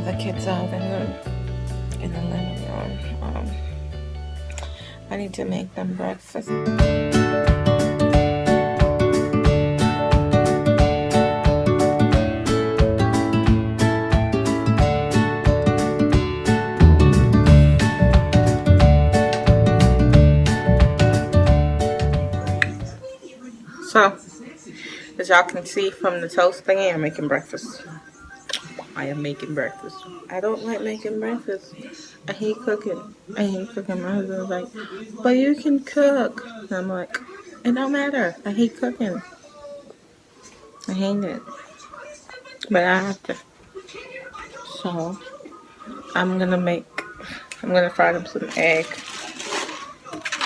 other kids out in the living room. I need to make them breakfast. So, as y'all can see from the toast thingy, I'm making breakfast. I am making breakfast. I don't like making breakfast. I hate cooking. I hate cooking. My husband's like, but you can cook. And I'm like, it don't matter. I hate cooking. I hate it. But I have to. So, I'm gonna fry them some egg.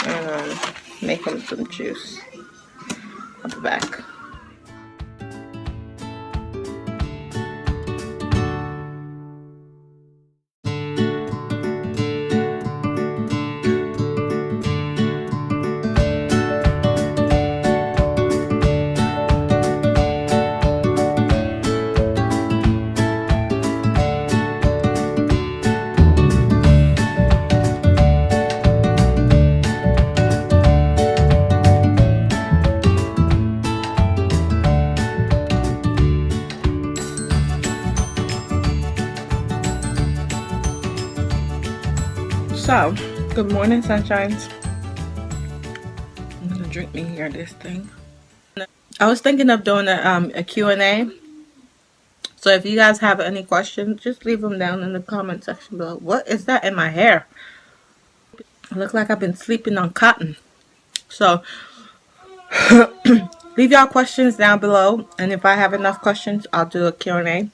And make them some juice. I'll be back. So, good morning, sunshines. I'm gonna drink me here this thing. I was thinking of doing a Q&A. So if you guys have any questions, just leave them down in the comment section below. What is that in my hair? I look like I've been sleeping on cotton. So, leave y'all questions down below. And if I have enough questions, I'll do a Q&A.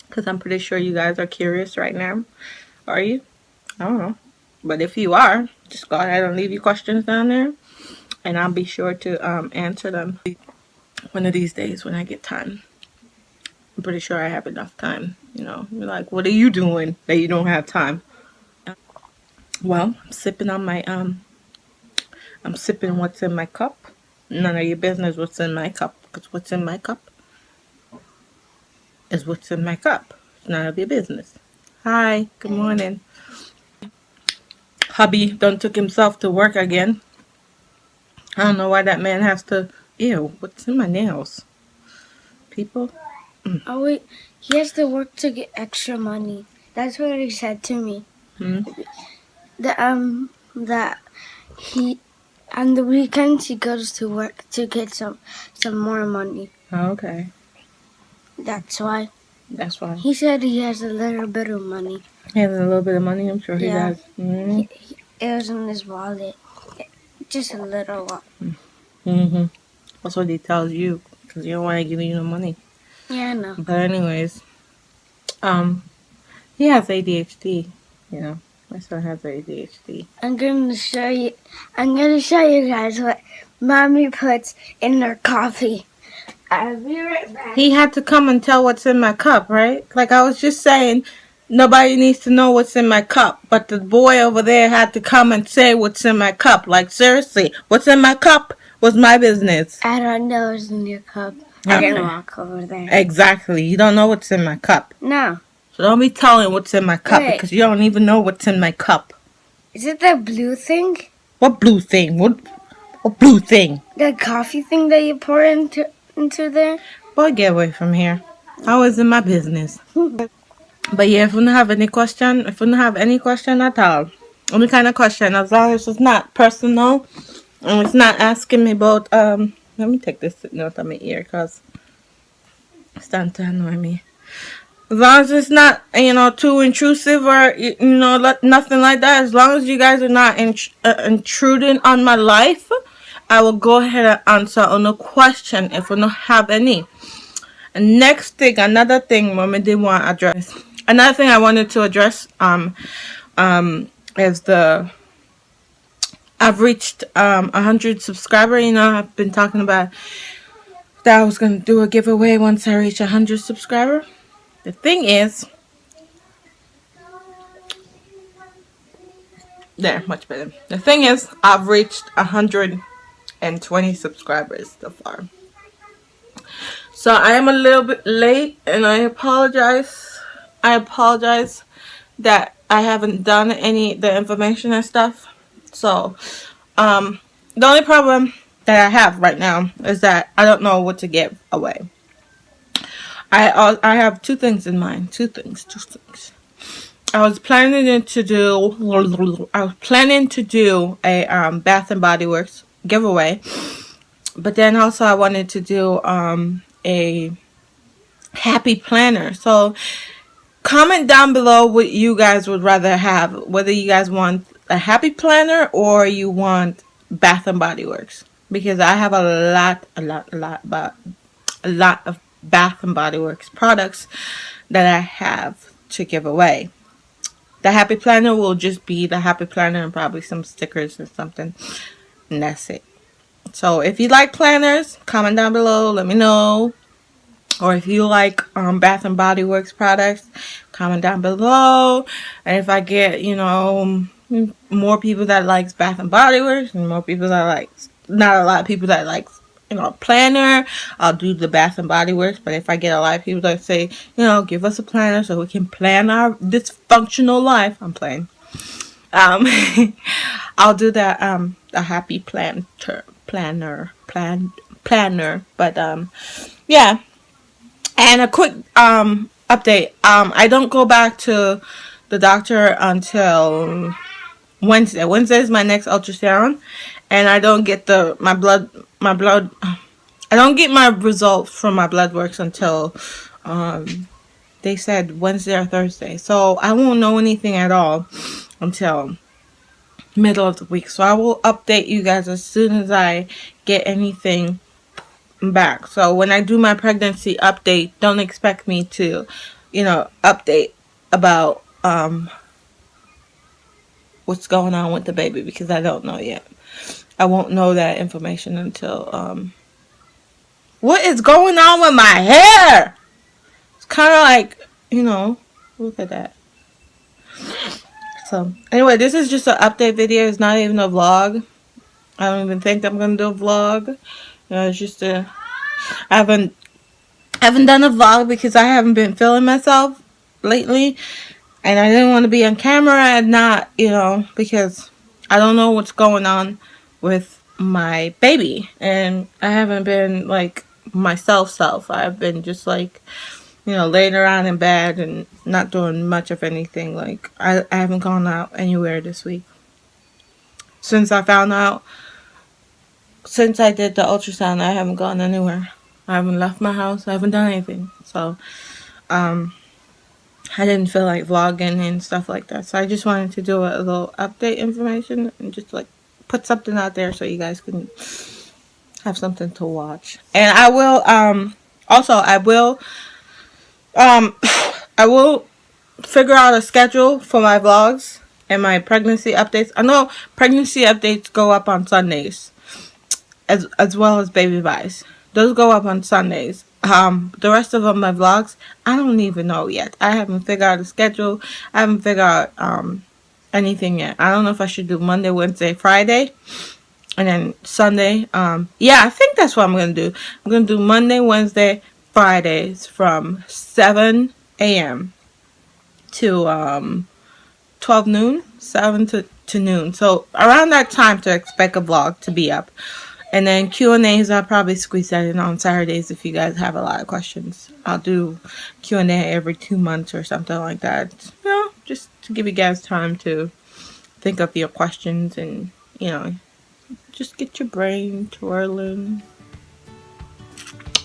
Because I'm pretty sure you guys are curious right now. Are you? I don't know. But if you are, just go ahead and leave your questions down there. And I'll be sure to answer them one of these days when I get time. I'm pretty sure I have enough time. You know, you're like, what are you doing that you don't have time? Well, I'm sipping on my, I'm sipping what's in my cup. None of your business what's in my cup. Because what's in my cup is what's in my cup. It's none of your business. Hi, good morning. Hubby done took himself to work again. I don't know why that man has to... Ew, what's in my nails? People? Oh wait, he has to work to get extra money. That's what he said to me. That he on the weekends he goes to work to get some more money. Okay. That's why. That's why. He said he has a little bit of money. He has a little bit of money, I'm sure he does. It was in his wallet. Just a little lot. That's what he tells you, because you don't want to give you no money. Yeah, I know. But anyways, he has ADHD, you know. My son has ADHD. I'm gonna show you guys what Mommy puts in her coffee. I'll be right back. He had to come and tell what's in my cup, right? Like I was just saying, nobody needs to know what's in my cup. But the boy over there had to come and say what's in my cup. Like, seriously, what's in my cup was my business. I don't know what's in your cup. I didn't walk over there. Exactly. You don't know what's in my cup. No. So don't be telling what's in my cup because you don't even know what's in my cup. Is it the blue thing? What blue thing? What blue thing? The coffee thing that you pour into there? Boy, get away from here. I was in my business. But yeah, if you don't have any question, at all, any kind of question, as long as it's not personal and it's not asking me about, let me take this note on my ear because it's starting to annoy me. As long as it's not, too intrusive or, nothing like that. As long as you guys are not intruding on my life, I will go ahead and answer on a question if we don't have any. And next thing, another thing, Mommy did want to address. Another thing I wanted to address, is I've reached 100 subscribers. You know, I've been talking about that I was gonna do a giveaway once I reach 100 subscribers. The thing is, there, much better. The thing is, I've reached 120 subscribers so far. So I am a little bit late, and I apologize. I apologize that I haven't done the information and stuff. So, the only problem that I have right now is that I don't know what to give away. I have two things in mind. Two things. I was planning to do a Bath and Body Works giveaway, but then also I wanted to do a happy planner. So comment down below what you guys would rather have, whether you guys want a happy planner or you want Bath and Body Works, because I have a lot of Bath and Body Works products that I have to give away. The happy planner will just be the happy planner and probably some stickers or something, and that's it. So if you like planners, comment down below, let me know. Or if you like Bath and Body Works products, comment down below. And if I get, more people that likes Bath and Body Works and more people that likes, not a lot of people that likes, planner, I'll do the Bath and Body Works. But if I get a lot of people that say, give us a planner so we can plan our dysfunctional life, I'm playing. I'll do that. A happy planner. But yeah. And a quick update. I don't go back to the doctor until Wednesday. Wednesday is my next ultrasound, and I don't get my blood. I don't get my results from my blood works until they said Wednesday or Thursday. So I won't know anything at all until middle of the week. So I will update you guys as soon as I get anything back. So when I do my pregnancy update, don't expect me to, update about what's going on with the baby, because I don't know yet. I won't know that information until what is going on with my hair? It's kind of like, look at that. So anyway, this is just an update video. It's not even a vlog. I don't even think I'm gonna do a vlog. It's just I haven't done a vlog because I haven't been feeling myself lately, and I didn't want to be on camera and not, because I don't know what's going on with my baby, and I haven't been like myself. I've been just like, laying around in bed and not doing much of anything. Like I haven't gone out anywhere this week since I found out. Since I did the ultrasound, I haven't gone anywhere. I haven't left my house. I haven't done anything. So, I didn't feel like vlogging and stuff like that. So I just wanted to do a little update information and just like put something out there so you guys can have something to watch. And I will, I will figure out a schedule for my vlogs and my pregnancy updates. I know pregnancy updates go up on Sundays, as well as baby buys. Those go up on Sundays. The rest of them, my vlogs, I don't even know yet. I haven't figured out a schedule. I haven't figured out anything yet. I don't know if I should do Monday, Wednesday, Friday, and then Sunday. Yeah, I think that's what I'm going to do. I'm going to do Monday, Wednesday, Fridays from 7 a.m. to 12 noon, 7 to noon. So around that time to expect a vlog to be up. And then Q&As, I'll probably squeeze that in on Saturdays if you guys have a lot of questions. I'll do Q&A every 2 months or something like that. Just to give you guys time to think of your questions and, just get your brain twirling.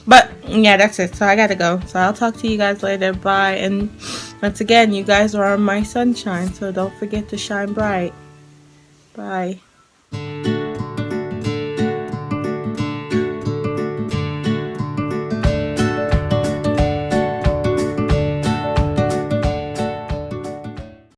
But, yeah, that's it. So I gotta go. So I'll talk to you guys later. Bye. And once again, you guys are my sunshine. So don't forget to shine bright. Bye.